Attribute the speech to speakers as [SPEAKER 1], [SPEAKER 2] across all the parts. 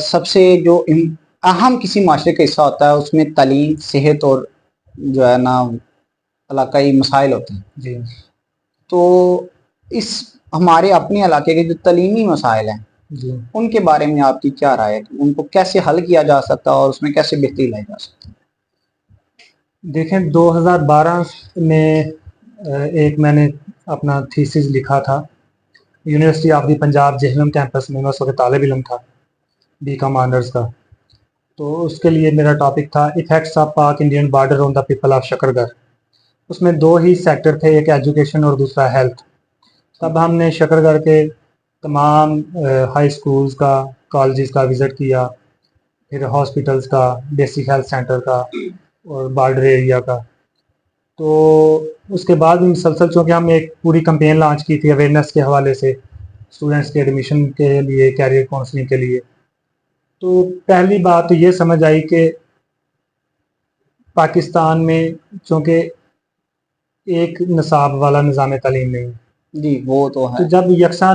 [SPEAKER 1] سب سے جو اہم کسی معاشرے کا حصہ ہوتا ہے اس میں تعلیم، صحت اور جو ہے نا علاقائی مسائل ہوتے ہیں
[SPEAKER 2] جی
[SPEAKER 1] تو اس ہمارے اپنے علاقے کے جو تعلیمی مسائل ہیں
[SPEAKER 2] جی
[SPEAKER 1] ان کے بارے میں آپ کی کیا رائے ہے کہ ان کو کیسے حل کیا جا سکتا ہے اور اس میں کیسے بہتری لائی جا سکتی ہے؟
[SPEAKER 2] دیکھیں 2012 میں ایک میں نے اپنا تھیسس لکھا تھا university of the Punjab Jhelum campus میں اس وقت طالب علم تھا بی کام آنرز کا. تو اس کے لیے میرا ٹاپک تھا effects of Pak Indian border on the people of Shakargarh. اس میں دو ہی سیکٹر تھے، ایک ایجوکیشن اور دوسرا ہیلتھ. تب ہم نے شکرگر کے تمام ہائی سکولز کا، کالجز کا وزٹ کیا، پھر ہاسپٹلز کا، بیسک ہیلتھ سینٹر کا اور بارڈر ایریا کا. تو اس کے بعد بھی مسلسل چونکہ ہم ایک پوری کمپین لانچ کی تھی اویئرنیس کے حوالے سے اسٹوڈنٹس کے ایڈمیشن کے لیے، کیریئر کاؤنسلنگ کے لیے. تو پہلی بات تو یہ سمجھ آئی کہ پاکستان میں چونکہ ایک نصاب والا نظام تعلیم نہیں
[SPEAKER 1] جی وہ تو
[SPEAKER 2] تو
[SPEAKER 1] ہے.
[SPEAKER 2] جب یکساں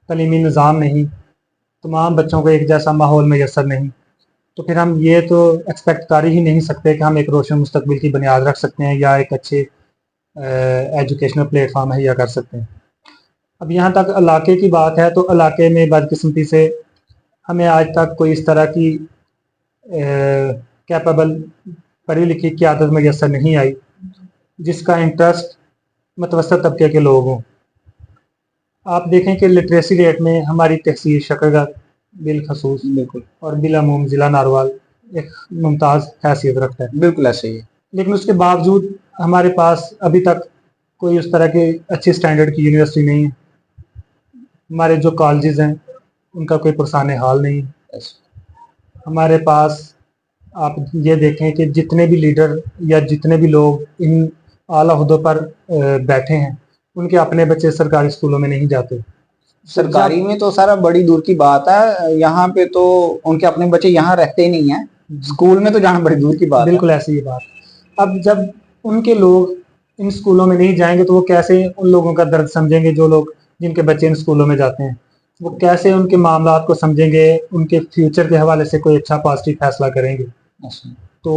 [SPEAKER 2] تعلیمی نظام نہیں، تمام بچوں کو ایک جیسا ماحول میسر نہیں، تو پھر ہم یہ تو ایکسپیکٹ کر ہی نہیں سکتے کہ ہم ایک روشن مستقبل کی بنیاد رکھ سکتے ہیں یا ایک اچھے ایجوکیشنل پلیٹ فارم مہیا کر سکتے ہیں. اب یہاں تک علاقے کی بات ہے تو علاقے میں بدقسمتی سے ہمیں آج تک کوئی اس طرح کی کیپیبل پڑھی لکھی قیادت میسر نہیں آئی جس کا انٹرسٹ متوسط طبقے کے لوگ ہوں. آپ دیکھیں کہ لٹریسی ریٹ میں ہماری تحصیل شکرگر بالخصوص
[SPEAKER 1] بالکل
[SPEAKER 2] اور بالعموم ضلع ناروال ایک ممتاز حیثیت رکھتا ہے،
[SPEAKER 1] بالکل ایسے ہی ہے.
[SPEAKER 2] لیکن اس کے باوجود ہمارے پاس ابھی تک کوئی اس طرح کی اچھی سٹینڈرڈ کی یونیورسٹی نہیں ہے. ہمارے جو کالجز ہیں ان کا کوئی پرسان حال نہیں ہے. ہمارے پاس آپ یہ دیکھیں کہ جتنے بھی لیڈر یا جتنے بھی لوگ ان اعلیٰ عہدوں پر بیٹھے ہیں ان کے اپنے بچے سرکاری اسکولوں میں نہیں جاتے.
[SPEAKER 1] سرکاری میں تو سارا بڑی دور کی بات ہے، یہاں پہ تو ان کے اپنے بچے یہاں رہتے ہی نہیں ہیں، اسکول میں تو جانا بڑی دور کی بات ہے.
[SPEAKER 2] بالکل ایسی ہی بات. اب جب ان کے لوگ ان اسکولوں میں نہیں جائیں گے تو وہ کیسے ان لوگوں کا درد سمجھیں گے جو لوگ جن کے بچے ان اسکولوں میں جاتے ہیں؟ وہ کیسے ان کے معاملات کو سمجھیں گے، ان کے فیوچر کے حوالے سے کوئی اچھا پازیٹیو فیصلہ کریں گے؟ تو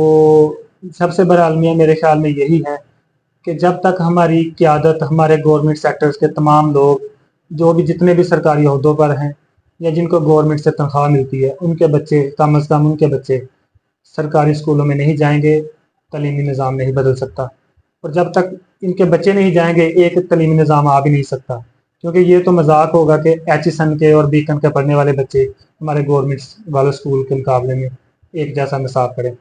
[SPEAKER 2] سب سے بڑا المیہ میرے خیال میں یہی ہے کہ جب تک ہماری قیادت، ہمارے گورنمنٹ سیکٹرز کے تمام لوگ جو بھی جتنے بھی سرکاری عہدوں پر ہیں یا جن کو گورنمنٹ سے تنخواہ ملتی ہے ان کے بچے کم از کم ان کے بچے سرکاری اسکولوں میں نہیں جائیں گے، تعلیمی نظام نہیں بدل سکتا. اور جب تک ان کے بچے نہیں جائیں گے ایک تعلیمی نظام آ بھی نہیں سکتا، کیونکہ یہ تو مذاق ہوگا کہ ایچ ایس این کے اور بیکن کے پڑھنے والے بچے ہمارے گورنمنٹ والے اسکول کے مقابلے میں ایک جیسا نصاب پڑھیں.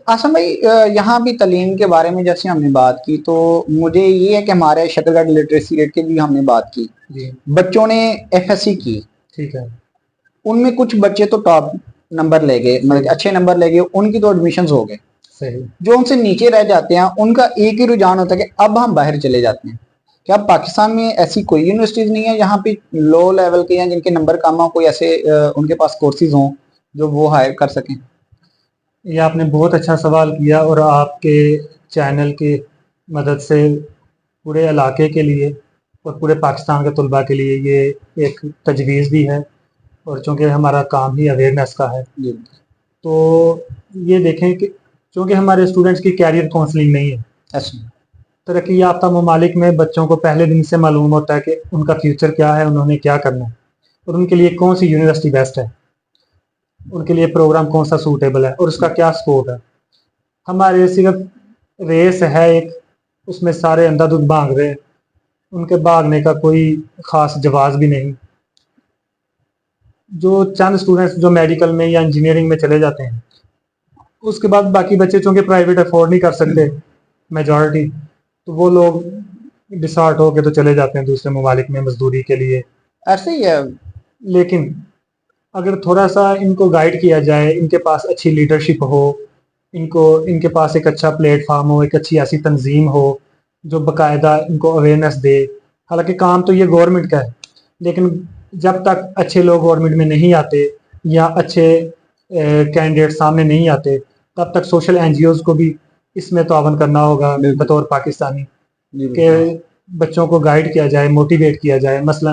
[SPEAKER 1] آسم بھائی یہاں بھی تعلیم کے بارے میں جیسے ہم نے بات کی تو مجھے یہ ہے کہ ہمارے شکرگڑھ لٹریسی ریٹ کی بھی ہم نے بات کی.
[SPEAKER 2] جی
[SPEAKER 1] بچوں نے ایف ایس سی کی،
[SPEAKER 2] ٹھیک ہے،
[SPEAKER 1] ان میں کچھ بچے تو ٹاپ نمبر لے گئے، مطلب اچھے نمبر لے گئے، ان کی تو ایڈمیشنز ہو گئے.
[SPEAKER 2] صحیح.
[SPEAKER 1] جو ان سے نیچے رہ جاتے ہیں ان کا ایک ہی رجحان ہوتا ہے کہ اب ہم باہر چلے جاتے ہیں. کیا پاکستان میں ایسی کوئی یونیورسٹیز نہیں ہے یہاں پہ لو لیول کے ہیں جن کے نمبر کم ہوں، کوئی ایسے ان کے پاس کورسز ہوں جو وہ ہائر کر سکیں؟
[SPEAKER 2] یہ آپ نے بہت اچھا سوال کیا، اور آپ کے چینل کی مدد سے پورے علاقے کے لیے اور پورے پاکستان کے طلباء کے لیے یہ ایک تجویز بھی ہے، اور چونکہ ہمارا کام ہی اویئرنیس کا ہے تو یہ دیکھیں کہ چونکہ ہمارے اسٹوڈنٹس کی کیریئر کاؤنسلنگ نہیں ہے. ترقی یافتہ ممالک میں بچوں کو پہلے دن سے معلوم ہوتا ہے کہ ان کا فیوچر کیا ہے، انہوں نے کیا کرنا ہے اور ان کے لیے کون سی یونیورسٹی بیسٹ ہے، ان کے لیے پروگرام کون سا سوٹیبل ہے اور اس کا کیا اسکوپ ہے. ہمارے صرف ریس ہے ایک، اس میں سارے اندھا دودھ بھاگ رہے ہیں، ان کے بھاگنے کا کوئی خاص جواز بھی نہیں. جو چند اسٹوڈنٹس جو میڈیکل میں یا انجینئرنگ میں چلے جاتے ہیں اس کے بعد باقی بچے چونکہ پرائیویٹ افورڈ نہیں کر سکتے میجورٹی، تو وہ لوگ ڈسارٹ ہو کے تو چلے جاتے ہیں دوسرے ممالک میں مزدوری کے لیے.
[SPEAKER 1] ایسے ہی ہے.
[SPEAKER 2] لیکن اگر تھوڑا سا ان کو گائیڈ کیا جائے، ان کے پاس اچھی لیڈرشپ ہو، ان کے پاس ایک اچھا پلیٹ فارم ہو، ایک اچھی ایسی تنظیم ہو جو باقاعدہ ان کو اویئرنیس دے. حالانکہ کام تو یہ گورنمنٹ کا ہے، لیکن جب تک اچھے لوگ گورنمنٹ میں نہیں آتے یا اچھے کینڈیڈیٹ سامنے نہیں آتے تب تک سوشل این جی اوز کو بھی اس میں تعاون کرنا ہوگا بطور پاکستانی کہ بچوں کو گائیڈ کیا جائے، موٹیویٹ کیا جائے. مثلا